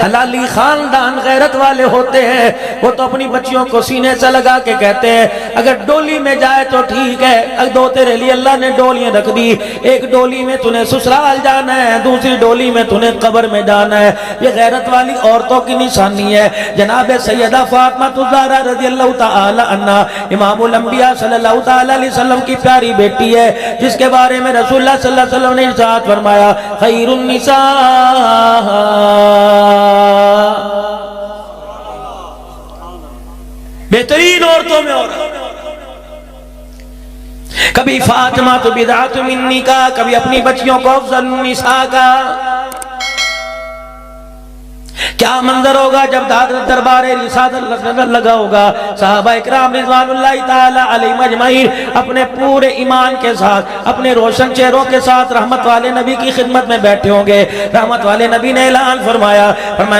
حلالی خاندان غیرت والے ہوتے ہیں، وہ تو اپنی بچیوں کو سینے سے لگا کے کہتے ہیں اگر ڈولی میں جائے تو ٹھیک ہے، اگر دو تیرے لیے اللہ نے ڈولیاں رکھ دی، ایک ڈولی میں تُنے سسرال جانا ہے، دوسری ڈولی میں تُنے قبر میں جانا ہے۔ یہ غیرت والی عورتوں کی نشانی ہے۔ جناب سیدہ فاطمہ الزہرا رضی اللہ تعالی عنہا امام الانبیاء صلی اللہ تعالی علیہ وسلم کی پیاری بیٹی ہے، جس کے بارے میں رسول اللہ صلی اللہ علیہ وسلم نے ارشاد فرمایا خیر النساء، بہترین عورتوں میں عورت۔ کبھی فاطمہ تو بدعت منی کا، کبھی اپنی بچیوں کو افضل النساء کا۔ کیا منظر ہوگا جب دربار رسالت لگا ہوگا، صحابہ اکرام رضوان اللہ تعالی علیہم اجمعین اپنے پورے ایمان کے ساتھ، اپنے روشن چہروں کے ساتھ رحمت والے نبی کی خدمت میں بیٹھے ہوں گے۔ رحمت والے نبی نے اعلان فرمایا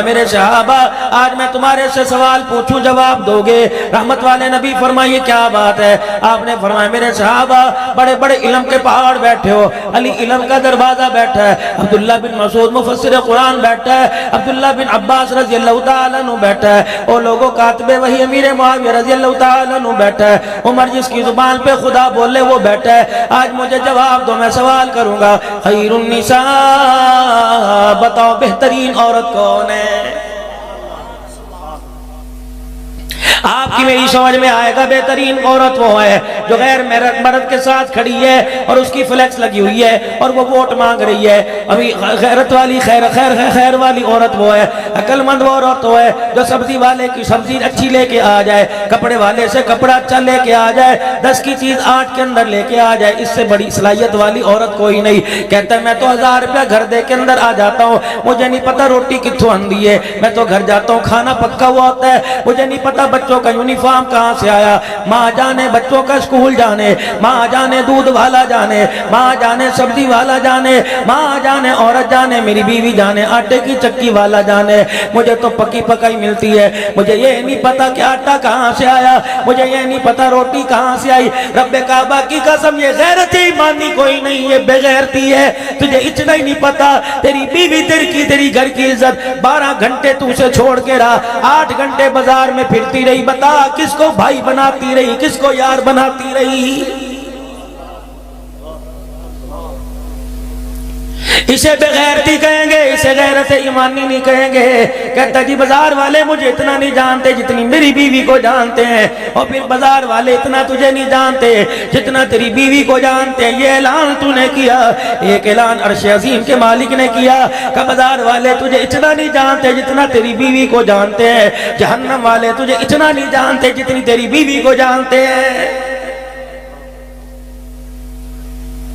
میرے صحابہ آج میں تمہارے سے سوال پوچھوں جواب دو گے۔ رحمت والے نبی فرمائیے کیا بات ہے؟ آپ نے فرمایا میرے صحابہ بڑے بڑے علم کے پہاڑ بیٹھے ہو، علی علم کا دروازہ بیٹھا ہے، عبداللہ بن مسعود مفسر قرآن بیٹھا ہے، عبداللہ بن عباس رضی اللہ تعالیٰ عنہ بیٹھا ہے، اور لوگوں کاتب وحی امیر معاویہ رضی اللہ تعالیٰ عنہ بیٹھا ہے، عمر جس کی زبان پہ خدا بولے وہ بیٹھا ہے۔ آج مجھے جواب دو، میں سوال کروں گا خیر النساء، بتاؤ بہترین عورت کون ہے؟ آپ کی میری سمجھ میں آئے گا بہترین عورت وہ ہے جو غیر مرد کے ساتھ کھڑی ہے اور اس کی فلیکس لگی ہوئی ہے اور وہ ووٹ مانگ رہی ہے۔ ابھی غیرت والی خیر والی عورت وہ ہے، عقل مند وہ عورت وہ ہے جو سبزی والے کی سبزی اچھی لے کے آ جائے، کپڑے والے سے کپڑا اچھا لے کے آ جائے، 10 کی چیز 8 کے اندر لے کے آ جائے۔ اس سے بڑی صلاحیت والی عورت کوئی نہیں۔ کہتا ہے میں تو 1000 روپیہ گھر دے کے اندر آ جاتا ہوں، مجھے نہیں پتا روٹی کتھوں آندی ہے، میں تو گھر جاتا ہوں کھانا پکا ہوا ہوتا ہے، مجھے نہیں پتا بچوں کا یونیفارم کہاں سے آیا، ماں جانے بچوں کا اسکول جانے، ماں جانے دودھ والا جانے، ماں جانے سبزی والا جانے، ماں جانے عورت جانے، میری بیوی جانے آٹے کی چکی والا جانے۔ مجھے تو پکی پکائی ملتی ہے، مجھے یہ نہیں پتا کہ آٹا کہاں سے آیا، مجھے یہ نہیں پتا روٹی کہاں سے آئی۔ رب کعبہ کی قسم یہ غیرت ایمانی کوئی نہیں، یہ بے غیرتی ہے۔ تجھے اتنا ہی نہیں پتا تیری بیوی تیری گھر کی عزت 12 گھنٹے تو اسے چھوڑ کے رہا، 8 گھنٹے بازار میں پھرتی رہی، بتا کس کو بھائی بناتی رہی، کس کو یار بناتی رہی؟ اسے بے غیرتی کہیں گے، اسے غیرت ایمانی نہیں کہیں گے۔ کہتا جی بازار والے مجھے اتنا نہیں جانتے جتنی میری بیوی کو جانتے ہیں، اور پھر بازار والے اتنا تجھے نہیں جانتے جتنا تیری بیوی کو جانتے ہیں۔ یہ اعلان تو نے کیا، ایک اعلان عرش عظیم کے مالک نے کیا کہ بازار والے تجھے اتنا نہیں جانتے جتنا تیری بیوی کو جانتے ہیں، جہنم والے تجھے اتنا نہیں جانتے جتنی تیری بیوی کو جانتے ہیں۔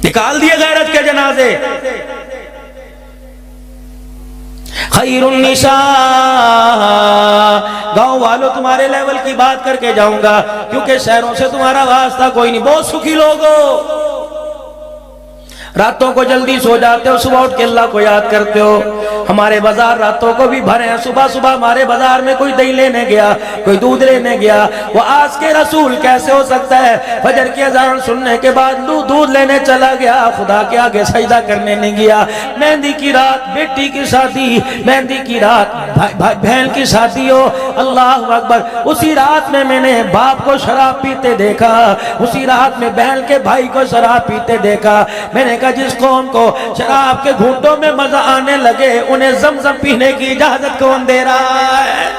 نکال دیے غیرت کے جنازے۔ خیر النساء، گاؤں والوں تمہارے لیول کی بات کر کے جاؤں گا کیونکہ شہروں سے تمہارا واسطہ کوئی نہیں۔ بہت سکھی لوگ ہو، راتوں کو جلدی سو جاتے ہو، صبح اٹھ کے اللہ کو یاد کرتے ہو۔ ہمارے بازار راتوں کو بھی بھرے ہیں، صبح صبح ہمارے بازار میں کوئی دہی لینے گیا، کوئی دودھ لینے گیا، وہ آج کے رسول کیسے ہو سکتا ہے؟ فجر کی اذان سننے کے بعد دودھ لینے چلا گیا، خدا کے آگے سجدہ کرنے نہیں گیا۔ مہندی کی رات بیٹی کی شادی، مہندی کی رات بہن کی شادی ہو، اللہ اکبر، اسی رات میں نے باپ کو شراب پیتے دیکھا، اسی رات میں بہن کے بھائی کو شراب پیتے دیکھا۔ میں نے کہا جس قوم کو شراب کے گھونٹوں میں مزہ آنے لگے انہیں زمزم پینے کی اجازت کون دے رہا ہے؟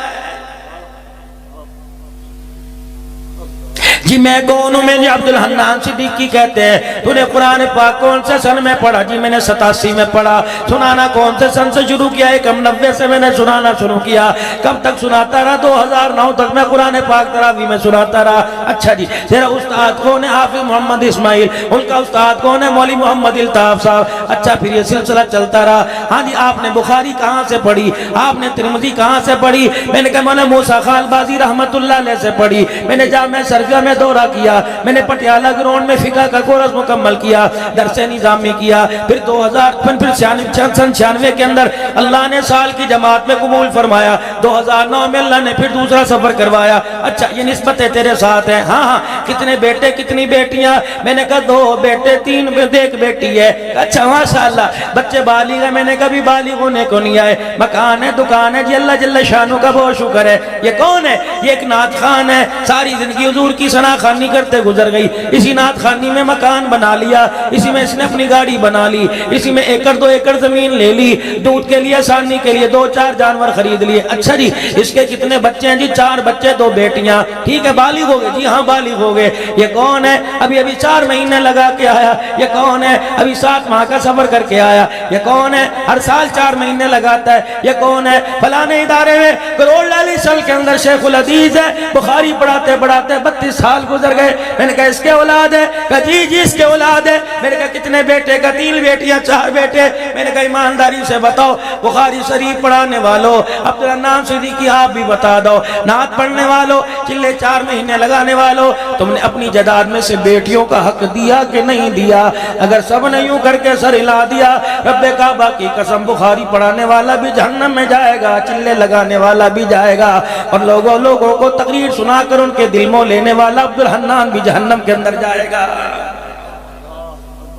جی میں کون ہوں؟ میں عبد الحنان صدیقی کہتے ہیں۔ تو نے قرآن پاک کون سے سن میں پڑھا؟ جی میں نے 87 میں پڑھا۔ سنانا کون سے سن سے شروع کیا؟ 91 سے میں نے سنانا شروع کیا۔ کب تک سناتا رہا؟ 2009 تک میں قرآن پاک تراویح میں سناتا رہا۔ اچھا جی تیرا استاد کون ہے؟ حافظ محمد اسماعیل۔ ان کا استاد کون ہے؟ مولوی محمد الطاف صاحب۔ اچھا پھر یہ سلسلہ چلتا رہا۔ ہاں جی آپ نے بخاری کہاں سے پڑھی؟ آپ نے ترمذی کہاں سے پڑھی؟ میں نے کہا میں نے موسیٰ خان بازی رحمت اللہ علیہ سے پڑھی، میں نے جامعہ شرعیہ میں دورہ کیا, میں نے پٹیالہ گراؤنڈ میں فقہ کا کورس مکمل کیا, درس نظامی کیا, پھر 96 کے اندر اللہ نے سال کی جماعت میں قبول فرمایا, 2009 میں اللہ نے پھر دوسرا سفر کروایا. اچھا یہ نسبتیں تیرے ساتھ ہیں؟ ہاں ہاں. کتنے بیٹے کتنی بیٹیاں؟ میں نے کہا 2 بیٹے 3 ایک بیٹی ہے. اچھا ماشاءاللہ. بچے بالغ ہیں؟ میں نے کبھی بالغ ہونے کو نہیں آئے. مکان ہے, دکان ہے, جی اللہ جل شانوں کا بہت شکر ہے. یہ کون ہے؟ یہ ایک نعت خان ہے, ساری زندگی حضور کی ثنا خوانی کرتے گزر گئی. اسی نعت خانی میں مکان بنا لیا, اسی میں اس نے اپنی گاڑی بنا لی, اسی میں 1-2 ایکڑ زمین لے لی, دودھ کے لیے سانی کے لیے 2-4 جانور خرید لیے. اچھا جی اس کے کتنے بچے ہیں؟ جی 4 بچے 2 بیٹیاں. ٹھیک ہے بالغ ہو گئے؟ جی ہاں بالغ ہو گئے. یہ کون ہے؟ ابھی 4 مہینے لگا کے آیا. یہ کون ہے؟ ابھی 7 ماہ کا سفر کر کے آیا. یہ کون ہے؟ ہر سال 4 مہینے لگاتا ہے. یہ کون ہے؟ فلانے ادارے میں کروڑ لالی سال کے اندر شیخ الحدیث ہے, بخاری پڑھاتے پڑھاتے 32 سال گزر گئے. میں نے کہا اس کے اولاد ہے؟ کہا جی اس کے اولاد ہے. میں نے کہا کتنے بیٹے؟ کا 3 بیٹیاں 4 بیٹے. میں نے کہا ایمانداری سے بتاؤ, بخاری شریف پڑھانے والوں, عبدالرحمن صدیقی آپ بھی بتا دو, نعت پڑھنے والوں, چلے 4 مہینے لگانے والوں, تم نے اپنی جداد میں سے بیٹیوں کا حق دیا کہ نہیں دیا؟ اگر سب نے یوں کر کے سر ہلا دیا, رب کعبہ کی قسم بخاری پڑھانے والا بھی جہنم میں جائے گا, چلے لگانے والا بھی جائے گا, اور لوگوں کو تقریر سنا کر ان کے دل مو لینے والا عبدالحنان بھی جہنم کے اندر جائے گا.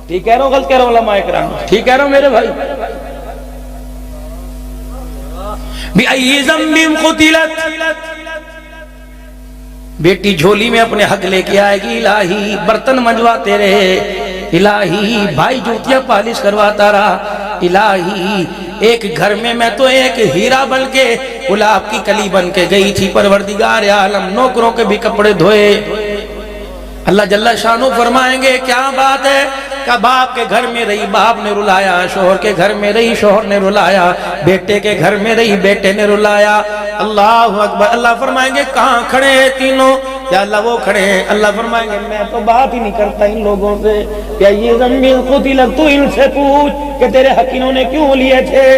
ٹھیک کہہ رہا ہوں غلط کہہ رہا ہوں علماء کرام؟ ٹھیک کہہ رہا ہوں میرے بھائی. بِأَيِّ ذَنبٍ قُتِلَتْ, بیٹی جھولی میں اپنے حق لے کے آئے گی. الہی برتن منجواتے رہے, الہی بھائی جوتیاں پالش کرواتا رہا, الہی ایک گھر میں تو ایک ہیرا بن کے گلاب کی کلی بن کے گئی تھی. پروردگار عالم نوکروں کے بھی کپڑے دھوئے. اللہ جل شانو فرمائیں گے کیا بات ہے؟ کہ باپ کے گھر میں رہی باپ نے رلایا, شوہر کے گھر میں رہی شوہر نے رلایا, بیٹے کے گھر میں رہی بیٹے نے رلایا. اللہ اکبر. اللہ فرمائیں گے کہاں کھڑے ہیں تینوں؟ یا اللہ وہ کھڑے ہیں. اللہ فرمائیں گے میں تو بات ہی نہیں کرتا ان لوگوں سے. یا یہ ذنب قتلت, تو ان سے پوچھ کہ تیرے حق انہوں نے کیوں لیے تھے.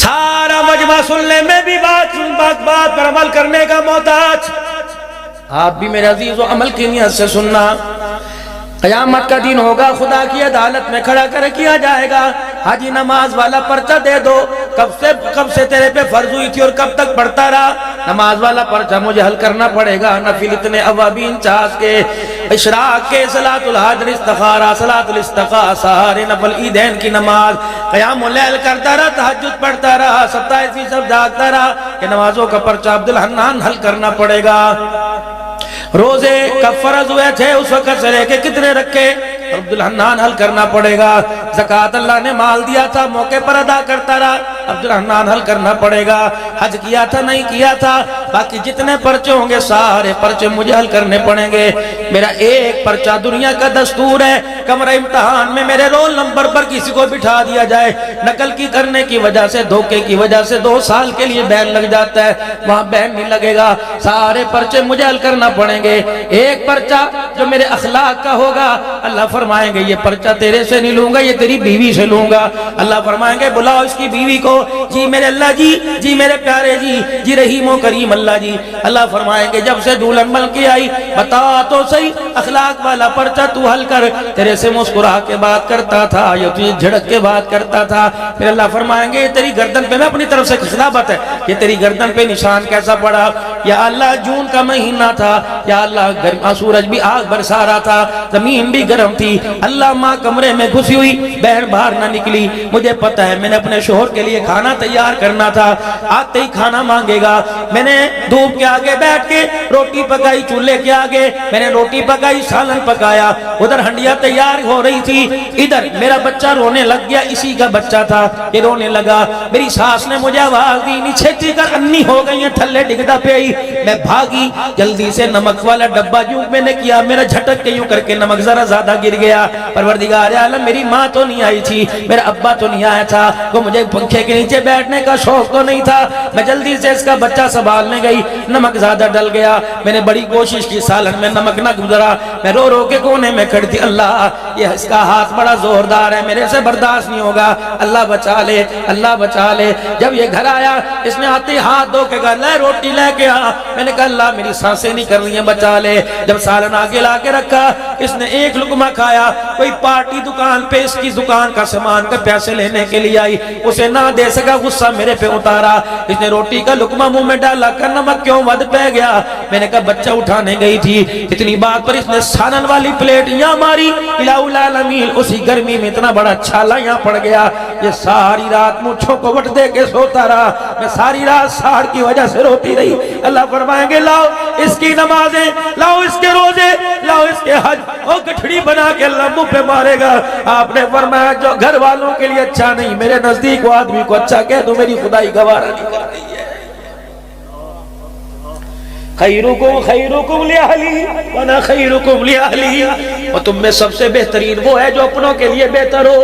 سارا مجمع سن لے, میں بھی بات پر عمل کرنے کا محتاج. آپ بھی میرے عزیز و عمل کی نیت سے سننا. قیامت کا دن ہوگا, خدا کی عدالت میں کھڑا کر کیا جائے گا. حاجی نماز والا پرچہ دے دو, کب سے تیرے پہ فرض ہوئی تھی اور کب تک پڑھتا رہا؟ نماز والا پرچہ مجھے حل کرنا پڑے گا. نفل اتنے اوابین 50 کے, اشراق کے, صلاۃ الحاضر استخارہ, صلاۃ الاستخارہ, سہارے نفل عیدین کی نماز, قیام اللیل کرتا رہا, تہجد پڑھتا رہا, 27 سب جاگتا رہا. کہ نمازوں کا پرچہ عبدالحنان حل کرنا پڑے گا. روزے کب فرض ہوئے تھے اس وقت سے لے کے کتنے رکھے عبدالحنان حل کرنا پڑے گا. زکوٰۃ اللہ نے مال دیا تھا موقع پر ادا کرتا رہا, عبدالحنان حل کرنا پڑے گا. حج کیا تھا نہیں کیا تھا, باقی جتنے پرچے ہوں گے سارے پرچے مجھے حل کرنے پڑیں گے. میرا ایک پرچہ دنیا کا دستور ہے, کمرہ امتحان میں میرے رول نمبر پر کسی کو بٹھا دیا جائے, نقل کی کرنے کی وجہ سے, دھوکے کی وجہ سے 2 سال کے لیے بین لگ جاتا ہے, وہاں بین نہیں لگے گا. سارے پرچے مجھے حل کرنا پڑیں گے. ایک پرچہ جو میرے اخلاق کا ہوگا, اللہ فرمائیں گے یہ پرچہ تیرے سے نہیں لوں گا, یہ تیری بیوی سے لوں گا. اللہ فرمائیں گے بلاؤ اس کی بیوی کو. جی میرے اللہ جی, جی میرے پیارے جی, جی رحیم و کریم اللہ جی. اللہ فرمائیں گے جب سے دلہن بن کے آئی بتا تو صحیح, اخلاق والا پرچہ تو حل کر. تیرے سے مسکرا کے بات کرتا تھا یا تجھے جھڑک کے بات کرتا تھا. پھر اللہ فرمائیں گے تیری گردن پہ, میں اپنی طرف سے خطابت ہے, یہ تیری گردن پہ نشان کیسا پڑا؟ یا اللہ جون کا مہینہ تھا, یا اللہ سورج بھی آگ برسا رہا تھا, زمین بھی گرم تھی. اللہ ماں کمرے میں گھسی ہوئی, بہن باہر نہ نکلی. مجھے پتہ ہے میں نے اپنے شوہر کے لیے کھانا تیار کرنا تھا, آتے ہی کھانا مانگے گا. میں نے دھوپ کے آگے بیٹھ کے روٹی پکائی, چولہے کے آگے میں نے روٹی پکائی, سالن پکایا, ادھر ہنڈیا تیار ہو رہی تھی, ادھر میرا بچہ رونے لگ گیا, اسی کا بچہ تھا, یہ رونے لگا. میری ساس نے مجھے آواز دی, نیچے کر انی ہو گئی ہیں, تھلے ڈگدا پہ آئی. میں بھاگی جلدی سے, نمک والا ڈبہ جو میں نے کیا, میرا جھٹک کے یوں کر کے نمک ذرا زیادہ گر گیا. پروردگار عالم میری ماں تو نہیں آئی تھی, میرا ابا تو نہیں آیا تھا, وہ مجھے پنکھے کے نیچے بیٹھنے کا شوق تو نہیں تھا. میں جلدی سے اس کا بچہ سنبھالنے گئی, نمک زیادہ ڈل گیا، میں نے بڑی کوشش کی، سالن میں نمک نہ گزرا، میں رو رو کے کونے میں کھڑی تھی، اللہ یہ اس کا ہاتھ بڑا زوردار ہے، میرے سے برداشت نہیں ہوگا، اللہ بچا لے، اللہ بچا لے۔ جب یہ گھر آیا اس نے آتے ہاتھ دھو کے کہا لے روٹی لے کے آ، میں نے کہا اللہ میری سانسیں نہیں کر رہی ہیں، بچا لے۔ جب سالن آگے لا کے رکھا، اس نے ایک لقمہ کھایا، کوئی پارٹی دکان پہ اس کی دکان کا سامان کا پیسے لینے کے لیے آئی، اسے نہ دے سکا، غصہ میرے پہ اتارا، اس نے روٹی کا لقمہ منہ میں ڈالا، کہ نمک کیوں ود پہ گیا؟ میں نے کہا بچہ اٹھانے گئی تھی، اتنی بات پر اس نے سالن والی پلیٹ یہاں ماری، الہ العالمین، اسی گرمی میں اتنا بڑا چھالا یہاں پڑ گیا، یہ ساری رات مجھوں کو وٹ دے کے سوتا رہا، میں ساری رات ساڑھ کی وجہ سے روتی رہی۔ اللہ فرمائیں گے لاؤ اس کی نمازیں، لاؤ اس کے روزے، لاؤ اس کے حج، وہ گٹھڑی بنا کے اللہ منہ پہ مارے گا۔ آپ نے فرمایا جو گھر والوں کے لیے اچھا نہیں، میرے نزدیک وہ آدمی کو اچھا کہہ دو، میری خدائی گوارہ نہیں کر رہی ہے۔ خیرکم خیرکم لأہلی وانا خیرکم لأہلی، اور تم میں سب سے بہترین وہ ہے جو اپنوں کے لیے بہتر ہو۔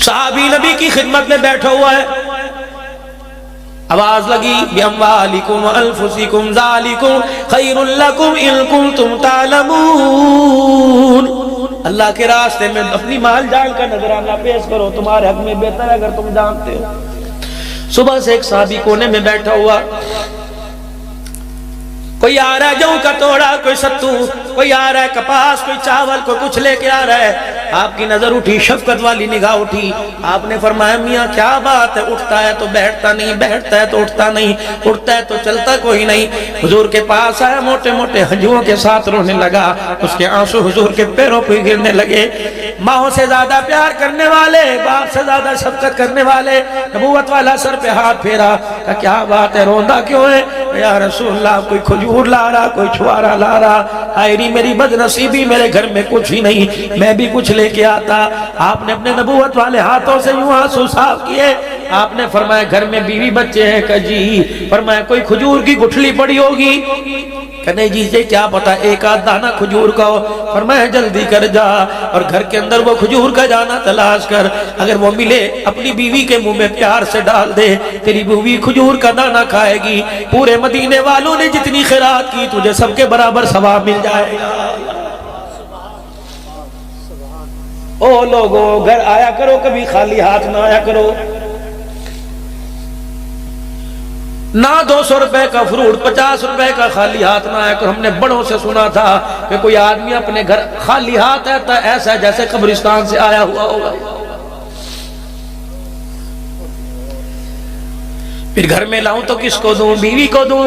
صحابی نبی کی خدمت میں بیٹھا ہوا ہے، آواز لگی بِأَمْوَالِكُمْ وَأَنفُسِكُمْ ذَلِكُمْ خَيْرٌ لَكُمْ إِن كُنتُمْ تَعْلَمُونَ، اللہ کے راستے میں اپنی مال جان کا نذرانہ پیش کرو، تمہارے حق میں بہتر ہے اگر تم جانتے ہو۔ صبح سے ایک صحابی کونے میں بیٹھا ہوا، کوئی آ رہا ہے جوں کا توڑا، کوئی ستو، کوئی آ رہا ہے کپاس، کوئی چاول، کوئی کچھ لے کے آ رہا ہے۔ آپ کی نظر اٹھی، شفقت والی نگاہ اٹھی، آپ نے فرمایا میاں کیا بات ہے، اٹھتا ہے تو بیٹھتا نہیں، بیٹھتا ہے تو اٹھتا نہیں، اٹھتا ہے تو چلتا کوئی نہیں۔ حضور کے پاس آیا، موٹے موٹے ہنجوؤں کے ساتھ رونے لگا، اس کے آنسو حضور کے پیروں پہ گرنے لگے۔ ماں سے زیادہ پیار کرنے والے، باپ سے زیادہ شفقت کرنے والے، نبوت والا سر پہ ہاتھ پھیرا، کہ کیا بات ہے، روندا کیوں ہے؟ یا رسول اللہ کوئی کھجور لا رہا، کوئی چھوارا لا رہا، ہائری میری بدنصیبی، میرے گھر میں کچھ ہی نہیں، میں بھی کچھ لے کے آتا۔ آپ نے اپنے نبوت والے ہاتھوں سے یوں آنسو صاف کیے، آپ نے فرمایا گھر میں بیوی بچے ہیں؟ کہ جی۔ فرمایا کوئی کھجور کی گٹھلی پڑی ہوگی؟ کہ نہیں جی، یہ کیا پتا ایک آدھ دانہ کھجور کا ہو۔ فرمایا جلدی کر جا اور گھر کے اندر وہ کھجور کا دانہ تلاش کر، اگر وہ ملے اپنی بیوی کے منہ میں پیار سے ڈال دے، تیری بیوی کھجور کا دانہ کھائے گی، پورے مدینے والوں نے جتنی خیرات کی تجھے سب کے برابر ثواب مل جائے گا۔ او لوگو گھر آیا کرو، کبھی خالی ہاتھ نہ آیا کرو، نہ 200 روپے کا فروٹ، 50 روپے کا خالی ہاتھ نہ آیا کرو۔ ہم نے بڑوں سے سنا تھا کہ کوئی آدمی اپنے گھر خالی ہاتھ آتا ہے ایسا جیسے قبرستان سے آیا ہوا ہوگا۔ پھر گھر میں لاؤں تو کس کو دوں؟ بیوی کو دوں،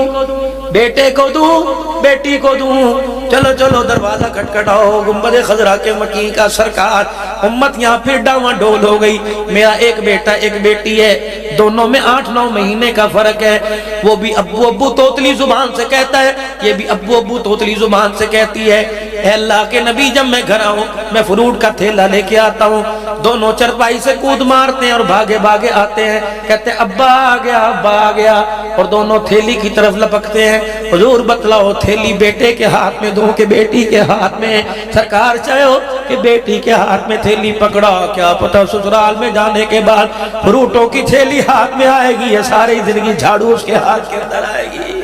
بیٹے کو دوں، بیٹی کو دوں؟ چلو چلو دروازہ کھٹکھٹاؤ، گنبد خضرا کے مکی کا سرکار۔ امت یہاں پھر ڈاواں ڈول ہو گئی۔ میرا ایک بیٹا ایک بیٹی ہے، دونوں میں 8-9 مہینے کا فرق ہے۔ وہ بھی ابو ابو توتلی زبان سے کہتا ہے، یہ بھی ابو ابو توتلی زبان سے کہتی ہے۔ اے اللہ کے نبی جب میں گھر آؤں میں فروٹ کا تھیلا لے کے آتا ہوں، دونوں چرپائی سے کود مارتے ہیں اور بھاگے بھاگے آتے ہیں، کہتے ہیں ابا آ گیا، ابا آ گیا، اور دونوں تھیلی کی طرف لپکتے ہیں۔ حضور بتلاؤ تھیلی بیٹے کے ہاتھ میں دوں کہ بیٹی کے ہاتھ میں؟ سرکار چاہو کہ بیٹی کے ہاتھ میں تھیلی پکڑا، کیا پتہ سسرال میں جانے کے بعد فروٹوں کی تھیلی ہاتھ میں آئے گی، یہ ساری زندگی جھاڑو اس کے ہاتھ کے اندر آئے گی۔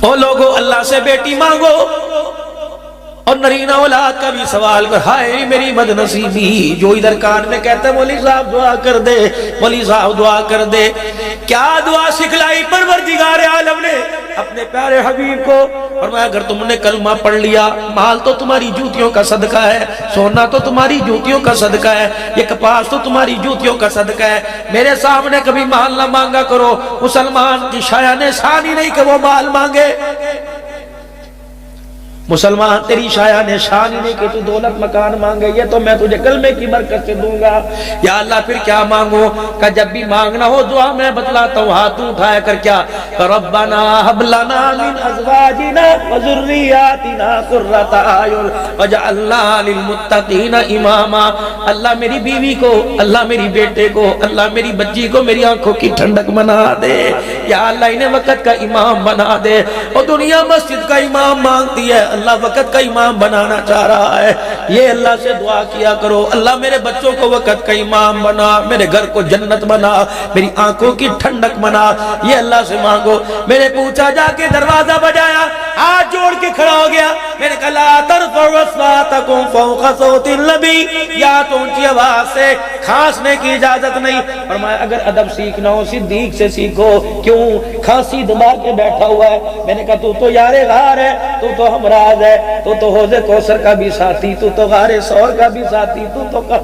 او لوگو اللہ سے بیٹی مانگو اور نرینہ اولاد کا بھی سوال کر۔ ہائے میری بدنصیبی، جو ادھر کان میں کہتے ہیں مولی صاحب دعا کر دے، مولی صاحب دعا کر دے۔ کیا دعا سکھلائی پروردگار عالم نے اپنے پیارے حبیب کو؟ فرمایا اگر تم نے کلمہ پڑھ لیا، مال تو تمہاری جوتیوں کا صدقہ ہے، سونا تو تمہاری جوتیوں کا صدقہ ہے، یہ کپاس تو تمہاری جوتیوں کا صدقہ ہے، میرے سامنے کبھی مال نہ مانگا کرو۔ مسلمان کی شایان شان ہی نہیں کہ وہ مال مانگے، مسلمان تیری شایان شان ہی نہیں کہ تو دولت مکان مانگے، یہ تو میں تجھے کلمے کی برکت سے دوں گا۔ یا اللہ پھر کیا مانگو؟ کہ جب بھی مانگنا ہو دعا میں بتلاتا ہوں، ہاتھ اٹھایا کر کیا؟ ربنا حب لنا من ازواجنا وذریاتنا قرۃ اعین واجعلنا للمتقین اماما۔ اللہ میری بیوی کو، اللہ میری بیٹے کو، اللہ میری بچی کو میری آنکھوں کی ٹھنڈک بنا دے۔ یا اللہ انہیں وقت کا امام بنا دے. اور دنیا مسجد کا امام مانگتی ہے, اللہ وقت کا امام بنانا چاہ رہا ہے. یہ اللہ سے دعا کیا کرو, اللہ میرے بچوں کو وقت کا امام بنا, میرے گھر کو جنت بنا, میری آنکھوں کی ٹھنڈک بنا. یہ اللہ سے مانگو. میرے پوچھا, جا کے دروازہ بجایا, ہاتھ جوڑ کے کھڑا ہو گیا. میں نے کہا لا ترفعوا اصواتکم فوق صوت النبی, یا تو اونچی آواز سے کھانسنے کی اجازت نہیں. فرمایا اگر ادب سیکھنا ہو صدیق سے سیکھو. کیوں کھانسی دبا کے بیٹھا ہوا ہے؟ میں نے کہا تو تو یار غار ہے, تو تو ہمراز ہے, تو تو حوض کوثر کا بھی ساتھی, تو تو غار ثور کا بھی ساتھی, تو تو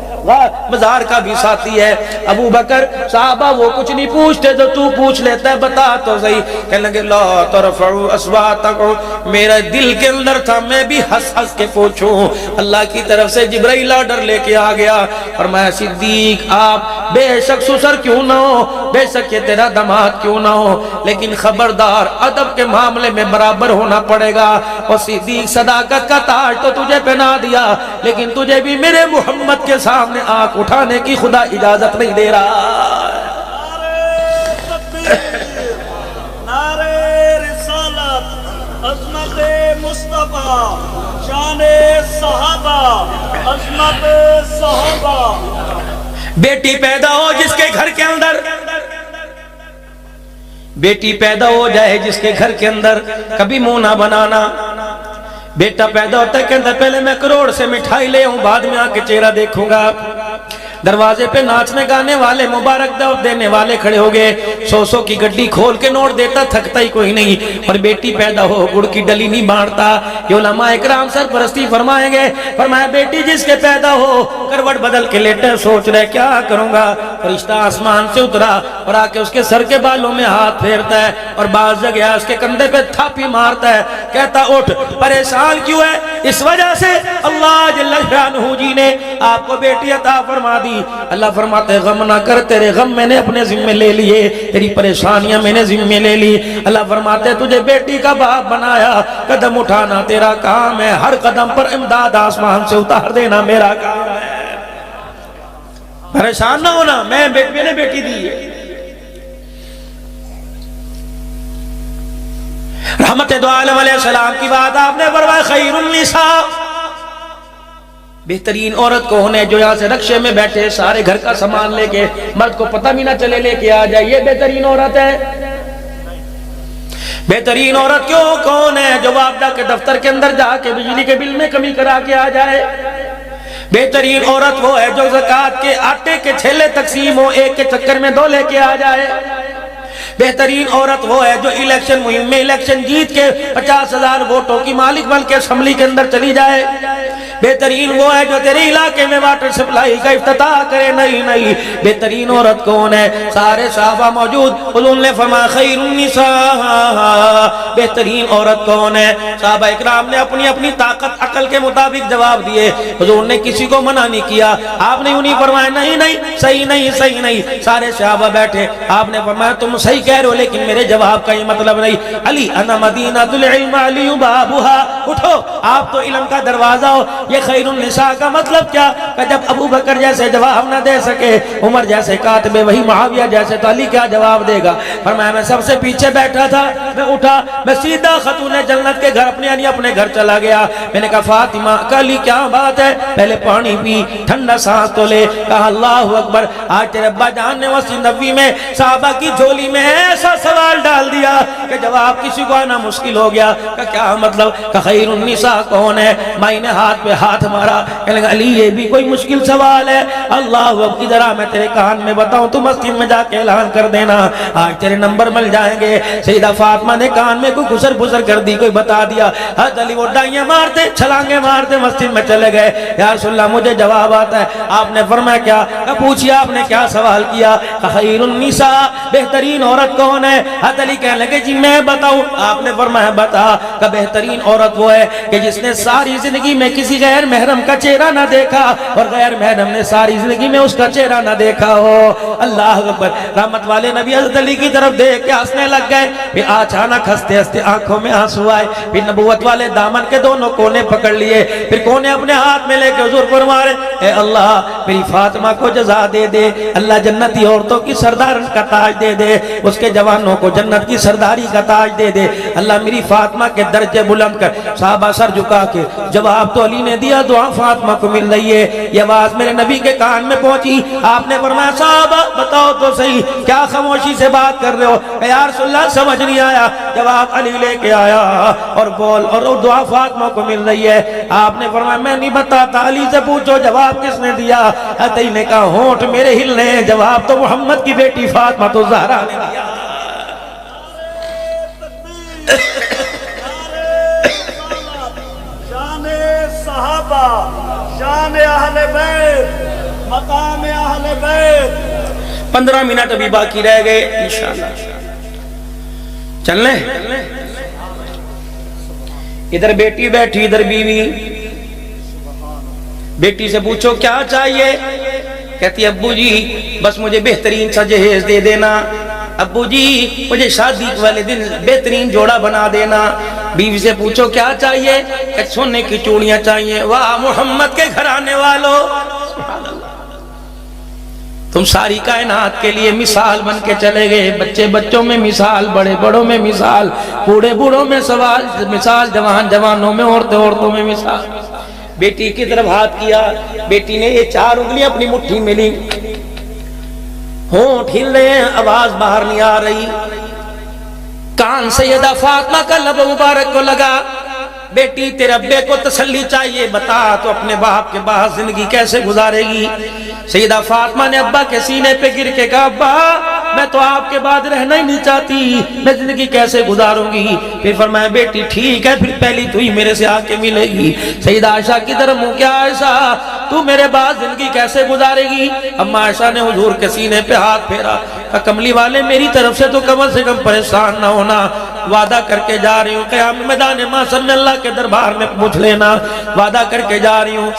مزار کا بھی ساتھی ہے. ابو بکر صحابہ وہ کچھ نہیں پوچھتے جو تو پوچھ لیتا ہے, بتا تو صحیح. کہنے لگے لا ترفعوا اصواتکم. میرا دل کے اندر تھا میں بھی ہنس ہنس کے پوچھوں. اللہ کی طرف سے جبرائیل آرڈر لے کے آ گیا. فرمایا صدیق آپ بے شک سسر کیوں نہ ہو, بے شک یہ تیرا داماد کیوں نہ ہو, لیکن خبردار ادب کے معاملے میں برابر ہونا پڑے گا. اور صدیق صداقت کا تاج تو تجھے پہنا دیا, لیکن تجھے بھی میرے محمد کے سامنے آنکھ اٹھانے کی خدا اجازت نہیں دے رہا. نعرے رسالت, عظمت مصطفیٰ, شان صحابہ, عظمت صحابہ. بیٹی پیدا ہو جس کے گھر کے اندر, بیٹی پیدا ہو جائے جس کے گھر کے اندر, کبھی منہ نہ بنانا. بیٹا پیدا ہوتا ہے کہ اندر پہلے میں کروڑ سے مٹھائی لے ہوں, بعد میں آ کے چہرہ دیکھوں گا. دروازے پہ ناچنے گانے والے مبارک دعوت دینے والے کھڑے ہو گئے, 100 کی گڈی کھول کے نوٹ دیتا, تھکتا ہی کوئی نہیں. اور بیٹی پیدا ہو گڑ کی ڈلی نہیں بانٹتا. یہ علماء اکرام سرپرستی فرمائیں گے. فرمایا بیٹی جس کے پیدا ہو کروٹ بدل کے لیٹے, سوچ رہے کیا کروں گا. فرشتہ آسمان سے اترا اور آ کے اس کے سر کے بالوں میں ہاتھ پھیرتا ہے, اور بعض جگہ اس کے کندھے پہ تھاپی مارتا ہے, کہتا اٹھ, پریشان کیوں ہے؟ اس وجہ سے اللہ جل شانہ جی نے آپ کو بیٹی عطا فرما دی. اللہ فرماتے غم نہ کر, تیرے غم میں نے اپنے ذمہ لے لیے, تیری پریشانیاں میں نے ذمہ لے لی. اللہ فرماتے تجھے بیٹی کا باپ بنایا, قدم اٹھانا تیرا کام ہے, ہر قدم پر امداد آسمان سے اتار دینا میرا کام ہے. پریشان نہ ہونا, میں نے بیٹی دی ہے. رحمت دو عالم علیہ السلام کی بات آپ نے فرمایا خیر النساء, بہترین عورت کو ہونے جو یہاں سے رکشے میں بیٹھے سارے گھر کا سامان لے کے, مرد کو پتہ بھی نہ چلے لے کے آ جائے, یہ بہترین عورت ہے. بہترین عورت کیوں کون ہے؟ جو وابڈا کے دفتر کے اندر جا کے بجلی کے بل میں کمی کرا کے آ جائے. بہترین عورت وہ ہے جو زکوٰۃ کے آٹے کے چھیلے تقسیم ہو, ایک کے چکر میں 2 لے کے آ جائے. بہترین عورت وہ ہے جو الیکشن مہم میں الیکشن جیت کے 50,000 ووٹوں کی مالک بن کے اسمبلی کے اندر چلی جائے. بہترین وہ ہے جو تیرے علاقے میں واٹر سپلائی کا افتتاح کرے. نہیں, بہترین عورت کون ہے؟ سارے صحابہ موجود, حضور نے فرمایا خیر النساء, بہترین عورت کون ہے؟ صحابہ اکرام نے اپنی اپنی طاقت عقل کے مطابق جواب دیے. حضور نے کسی کو منع نہیں کیا, آپ نے انہیں فرمایا نہیں, صحیح نہیں. سارے صحابہ بیٹھے, آپ نے فرمایا تم صحیح کہہ رہے ہو, لیکن میرے جواب کا یہ مطلب نہیں. علی انا مدینۃ العلم علی بابها, اٹھو آپ تو علم کا دروازہ ہو. یہ خیر النساء کا مطلب کیا کہ جب ابو بکر جیسے جواب نہ دے سکے, عمر جیسے کاتب وہی, معاویہ جیسے, تو علی کیا جواب دے گا؟ فرمایا میں سب سے پیچھے بیٹھا تھا, میں اٹھا, میں سیدھا خاتون جنت کے گھر اپنے گھر چلا گیا. میں نے کہا فاطمہ علی کیا بات ہے؟ پہلے پانی پی, ٹھنڈا سانس تو لے. کہا اللہ اکبر, آج تیرے ابا جان نے مسجد نبوی میں صحابہ کی جھولی میں ایسا سوال ڈال دیا کہ جواب کسی کو آنا مشکل ہو گیا. کہ کیا مطلب؟ کہ خیر النساء کون ہے؟ مائی نے ہاتھ پہ ہاتھ مارا, کہنے لگا علی یہ بھی کوئی مشکل سوال ہے. اللہ اب ادھر آ, میں تیرے کان میں بتاؤں, تو مسجد میں جا کے اعلان کر دینا, آج تیرے نمبر مل جائیں گے. سیدہ فاطمہ نے کان میں کوئی گسر بسر کر دی, کوئی بتا دیا. حضرت علی وہ ڈائیاں مارتے, چھلانگیں مارتے مسجد میں چلے گئے. یا رسول اللہ مجھے جواب آتا ہے. آپ نے فرمایا کیا؟ کہ پوچھئے آپ نے کیا سوال کیا؟ کہ خیر النساء, بہترین عورت کون ہے؟ حضرت علی کہنے لگے جی میں بتاؤں. آپ نے فرمایا بتا. کہ بہترین عورت وہ وہ ہے کہ جس نے ساری زندگی میں کسی غیر محرم کا چہرہ نہ دیکھا اور غیر محرم نے ساری زندگی میں اس کا چہرہ نہ دیکھا ہو۔ اللہ اکبر۔ رحمت والے نبی حضرت علی کی طرف دیکھ کے ہنسنے لگ گئے، پھر اچانک ہنستے ہنستے آنکھوں میں آنسو آئے، پھر نبوت والے دامن کے دونوں کونے پکڑ لیے، پھر کونے اپنے ہاتھ میں لے کے حضور فرما رہے، اے اللہ میری فاطمہ کو جزا دے دے، اللہ جنتی عورتوں کی سردار کا تاج دے دے، اس کے جوانوں کو جنت کی سرداری کا تاج دے دے، اللہ میری فاطمہ کے درجے بلند کر۔ صحابہ سر جھکا کے جواب تو علی نے دیا، دعا فاطمہ کو مل رہی ہے۔ یہ آواز میرے نبی کے کان میں پہنچی، آپ نے فرمایا صحابہ بتاؤ تو صحیح کیا خاموشی سے بات کر رہے ہو؟ کہ یا رسول اللہ سمجھ نہیں آیا۔ جواب علی لے کے آیا اور بول، اور دعا فاطمہ کو مل رہی ہے۔ آپ نے فرمایا میں نہیں بتاتا، علی سے پوچھو جواب کس نے دیا؟ علی نے کہا ہونٹ میرے ہلنے، جواب تو محمد کی بیٹی فاطمہ تو زہرا نے دیا۔ شان صحابہ، شان اہل بیت، مقام اہل بیت۔ 15 منٹ ابھی باقی رہ گئے انشاءاللہ، چل لیں؟ ادھر بیٹی بیٹھی ادھر بیوی، بیٹی سے پوچھو کیا چاہیے؟ کہتی ابو جی بس مجھے بہترین سا جہیز دے دینا، ابو جی مجھے شادی والے دن بہترین جوڑا بنا دینا۔ بیوی سے پوچھو کیا چاہیے؟ کہ سونے کی چوڑیاں چاہیے۔ واہ محمد کے گھرانے والوں، تم ساری کائنات کے لیے مثال بن کے چلے گئے، بچے بچوں میں مثال، بڑے بڑوں میں مثال، بوڑھے بوڑھوں میں مثال، جوان جوانوں میں، عورتیں عورتوں میں مثال۔ بیٹی کی طرف ہاتھ کیا، بیٹی نے یہ 4 انگلیاں اپنی مٹھی میں لی، ہونٹ ہل رہے ہیں، آواز باہر نہیں آ رہی۔ کان سیدہ فاطمہ کا لب مبارک کو لگا، بیٹی تیرے ابے کو تسلی چاہیے، بتا تو اپنے باپ کے باہر زندگی کیسے گزارے گی؟ سیدہ فاطمہ نے ابا کے سینے پہ گر کے کہا ابا میں تو آپ کے بعد رہنا ہی نہیں چاہتی، میں زندگی کیسے گزاروں گی؟ پھر فرمایا بیٹی ٹھیک ہے، پھر پہلی تو ہی میرے سے آ کے ملے گی۔ سیدہ عائشہ کی طرف منہ کیا عائشہ تو میرے بعد زندگی کیسے گزارے گی؟ اما عائشہ نے حضور کے سینے پہ ہاتھ پھیرا، کہا کملی والے میری طرف سے تو کم سے کم پریشان نہ ہونا، وعدہ کر کے جا رہی ہوں قیام میدان محشر میں اللہ کے دربار میں پوچھ لینا، وعدہ کر کے جا رہی ہوں۔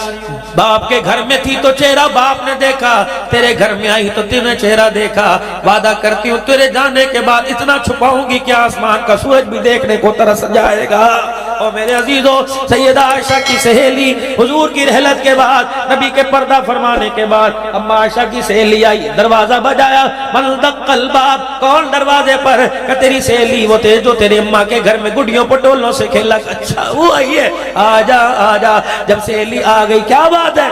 باپ کے گھر میں تھی تو چہرہ باپ نے دیکھا، تیرے گھر میں آئی تو تیرے چہرہ دیکھا، وعدہ کرتی ہوں تیرے جانے کے بعد اتنا چھپاؤں گی کہ آسمان کا سورج بھی دیکھنے کو ترس جائے گا۔ اور میرے عزیزو سیدہ عائشہ کی سہیلی حضور کی رحلت کے بعد، نبی کے پردہ فرمانے کے بعد اما عائشہ کی سہیلی آئی، دروازہ بجایا، من دق الباب، کون دروازے پر؟ کہ تیری سہیلی وہ تھے جو تیرے اماں کے گھر میں گڈیوں پٹولوں سے کھیلا۔ اچھا وہ آئی ہے، آجا آجا۔ جب سہیلی آ گئی کیا بات ہے؟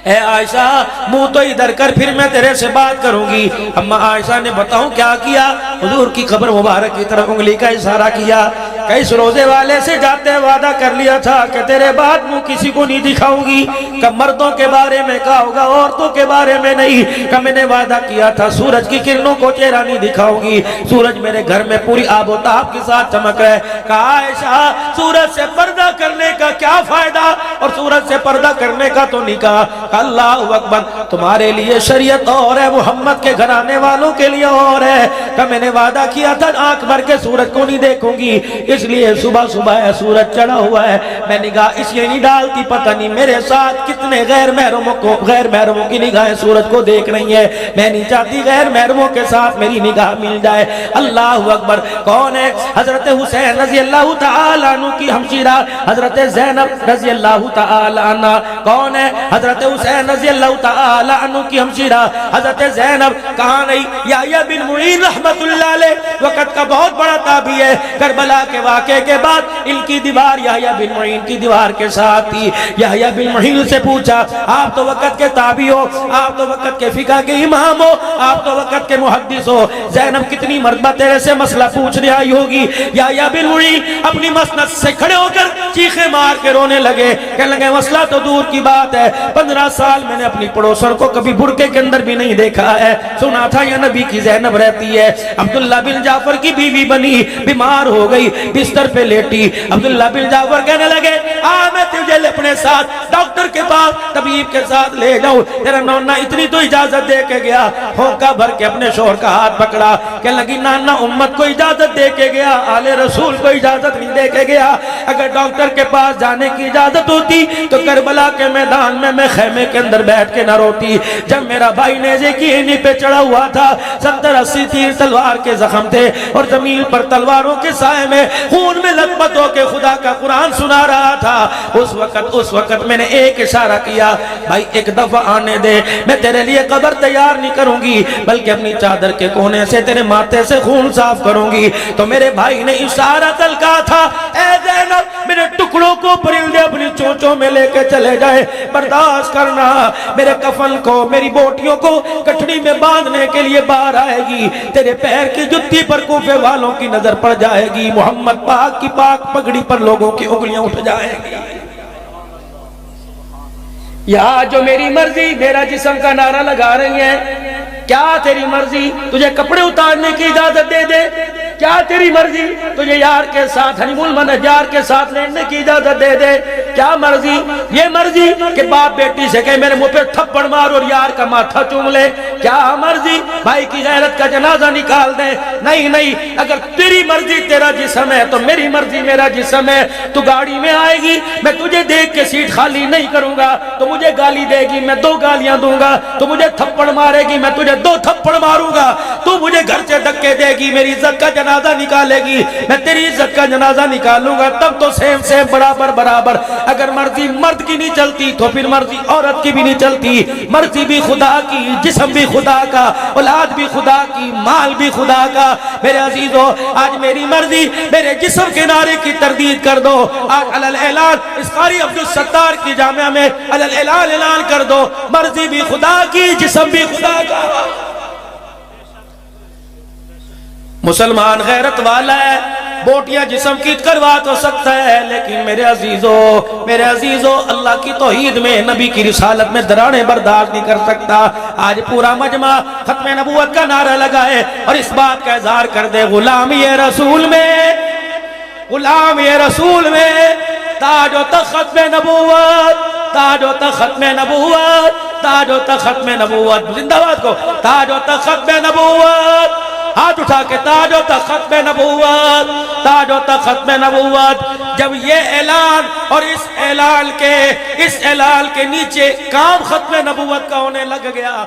اے عائشہ منہ تو ادھر کر پھر میں تیرے سے بات کروں گی۔ اما عائشہ نے بتاؤں کیا کیا؟ حضور کی قبر مبارک کی طرف انگلی کا اشارہ کیا کہ اس روزے والے سے جاتے وعدہ کر لیا تھا کہ تیرے بعد منہ کسی کو نہیں دکھاؤں گی، کہ مردوں کے بارے میں کہا ہوگا عورتوں کے بارے میں نہیں، کہ میں نے وعدہ کیا تھا سورج کی کرنوں کو چہرہ نہیں دکھاؤں گی، سورج میرے گھر میں پوری آب و تاب کے ساتھ چمک رہا ہے۔ کہا عائشہ سورج سے پردہ کرنے کا کیا فائدہ، اور سورج سے پردہ کرنے کا تو نہیں کہا۔ اللہ اکبر، تمہارے لیے شریعت اور ہے، محمد کے گھرانے والوں کے لیے اور ہے، کہ میں نے وعدہ کیا تھا آنکھ بھر کے سورج کو نہیں دیکھوں گی، اس لیے صبح صبح ہے سورج چڑھا ہوا ہے، میں نگاہ اس لیے نہیں ڈالتی، پتہ نہیں میرے ساتھ کتنے غیر محرموں کی نگاہیں سورج کو دیکھ رہی ہیں، میں نہیں چاہتی غیر محرموں کے ساتھ میری نگاہ مل جائے۔ اللہ اکبر، کون ہے؟ حضرت حسین رضی اللہ تعالیٰ عنہ کی ہمشیرہ حضرت زینب رضی اللہ تعالیٰ عنہ۔ کون ہے؟ حضرت حسین رضی اللہ تعالیٰ عنہ کی ہمشیرہ حضرت زینب۔ کہاں نہیں؟ یحییٰ بن معین رحمت اللہ علیہ وقت کا بہت بڑا تابعی ہے، کربلا کے واقعے کے بعد ان کی دیوار یحییٰ بن معین کی دیوار کے ساتھ تھی۔ یحییٰ بن معین سے پوچھا آپ تو وقت کے تابعی ہو، آپ تو وقت کے فقہ کے امام ہو، آپ تو وقت کے محدث ہو، زینب کتنی مرتبہ تیرے سے مسئلہ پوچھنے آئی ہوگی؟ یحییٰ بن معین اپنی مسند سے کھڑے ہو کر چیخیں مار کے رونے لگے، کہنے لگے مسئلہ تو دور کی بات ہے، 15 سال میں نے اپنی پڑوسن کو کبھی برقعے کے اندر بھی نہیں دیکھا ہے، سنا تھا یہ نبی کی زینب رہتی ہے۔ عبداللہ بن جعفر کی بیوی بنی، بیمار ہو گئی، بستر پہ لیٹی، عبداللہ بن جعفر کہنے لگے میں تجھے پہلے اپنے ساتھ ڈاکٹر کے پاس طبیب کے ساتھ لے جاؤ. تیرا نونا اتنی تو اجازت دے کے گیا. ہوکا بھر کے اپنے شوہر کا ہاتھ پکڑا کہ لگی نانا امت کو اجازت دے کے گیا, آل رسول کو اجازت نہیں دے کے گیا. اگر ڈاکٹر کے پاس جانے کی اجازت ہوتی تو کربلا کے میدان میں خیمے کے اندر بیٹھ کے نہ روتی. جب میرا بھائی نیزے کی اینی پہ چڑھا ہوا تھا, 70-80 تیر تلوار کے زخم تھے اور زمین پر تلواروں کے سائے میں خون میں لطمت ہو کے خدا کا قرآن سنا رہا تھا. اس وقت میں نے ایک اشارہ کیا, بھائی ایک دفعہ آنے دے, میں تیرے لیے قبر تیار نہیں کروں گی بلکہ اپنی چادر کے کونے سے تیرے ماتھے سے خون صاف کروں گی. تو میرے بھائی نے اشارہ تلکا تھا, اے زینب میرے ٹکڑوں کو پرندے اپنی چونچوں میں لے کے چلے جائے, برداشت کرنا. میرے کفن کو, میری بوٹیوں کو کٹڑی میں باندھنے کے لیے باہر آئے گی, تیرے پیر کی جتی پر کوفے والوں کی نظر پڑ جائے گی, محمد پاک کی پاک پگڑی پر لوگوں کی انگلیاں اٹھ جائیں گی. یہاں جو میری مرضی میرا جسم کا نعرہ لگا رہی ہیں, کیا تیری مرضی تجھے کپڑے اتارنے کی اجازت دے دے؟ کیا تیری مرضی تجھے یار کے ساتھ ہنی مول منجار کے ساتھ لینے کی اجازت دے دے؟ کیا مرضی یہ مرضی کہ باپ بیٹی سے کہے میرے منہ پہ تھپڑ مار اور یار کا ماتھا چوم لے؟ کیا مرضی بھائی کی غیرت کا جنازہ نکال دے؟ نہیں نہیں, اگر تیری مرضی تیرا جسم ہے تو میری مرضی میرا جسم ہے. تو گاڑی میں آئے گی, میں تجھے دیکھ کے سیٹ خالی نہیں کروں گا, تو مجھے گالی دے گی میں 2 گالیاں دوں گا, تو مجھے تھپڑ مارے گی میں تجھے 2 تھپڑ ماروں گا, تو مجھے گھر سے دھکے دے گی, میری عزت کا جنازہ نکالے گی, میں تیری عزت کا جنازہ نکالوں گا, تب تو سیم برابر برابر. اگر مرضی مرد کی نہیں چلتی تو پھر مرضی عورت کی بھی نہیں چلتی. مرضی بھی خدا کی, جسم بھی خدا کا, اولاد بھی خدا کی, مال بھی خدا کا. میرے عزیزو آج میری مرضی میرے جسم کے نعرے کی تردید کر دو. آج علی الاعلان اس قاری عبدالستار کی جامعہ میں علی الاعلان اعلان کر دو, مرضی بھی خدا کی, جسم بھی خدا کا. مسلمان غیرت والا ہے, بوٹیاں جسم کی کروا تو سکتا ہے, لیکن میرے عزیزو اللہ کی توحید میں, نبی کی رسالت میں دراڑیں برداشت نہیں کر سکتا. آج پورا مجمع ختم نبوت کا نعرہ لگائے اور اس بات کا اظہار کر دے, غلامی رسول میں, غلامی رسول میں تاج و تخت میں نبوت, تاج و تخت میں نبوت, تاج و تخت میں نبوت. زندہ باد کو تاج و تخت میں نبوت, ہاتھ اٹھا کے تاج و تخت میں نبوت, تاج و تخت میں نبوت. جب یہ اعلان اور اس اعلان کے نیچے کام ختم نبوت کا ہونے لگ گیا,